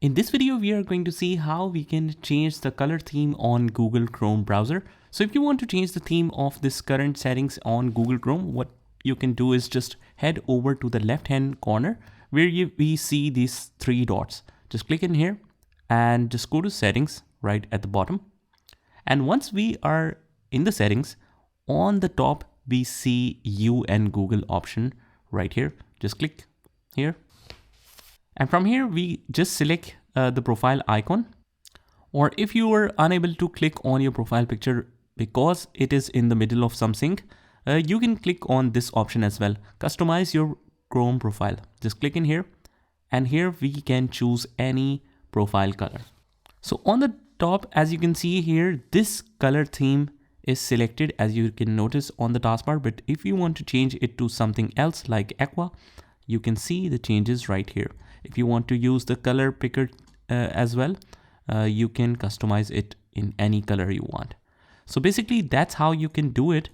In this video, we are going to see how we can change the color theme on Google Chrome browser. So if you want to change the theme of this current settings on Google Chrome, what you can do is just head over to the left-hand corner where we see these three dots. Just click in here and just go to settings right at the bottom. And once we are in the settings, on the top, we see You and Google option right here. Just click here. And from here, we just select the profile icon. Or if you are unable to click on your profile picture because it is in the middle of something, you can click on this option as well. Customize your Chrome profile. Just click in here. And here we can choose any profile color. So on the top, as you can see here, this color theme is selected, as you can notice on the taskbar. But if you want to change it to something else like aqua, you can see the changes right here. If you want to use the color picker as well, you can customize it in any color you want. So basically that's how you can do it.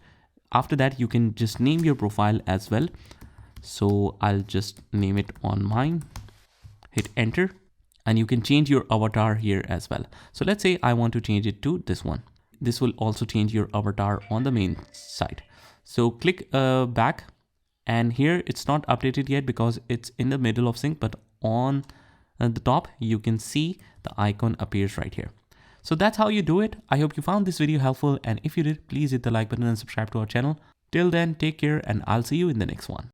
After that, you can just name your profile as well. So I'll just name it on mine, hit enter, and you can change your avatar here as well. So let's say I want to change it to this one. This will also change your avatar on the main side. So click back, and here it's not updated yet because it's in the middle of sync, but on the top, you can see the icon appears right here. So that's how you do it. I hope you found this video helpful. And if you did, please hit the like button and subscribe to our channel. Till then, take care and I'll see you in the next one.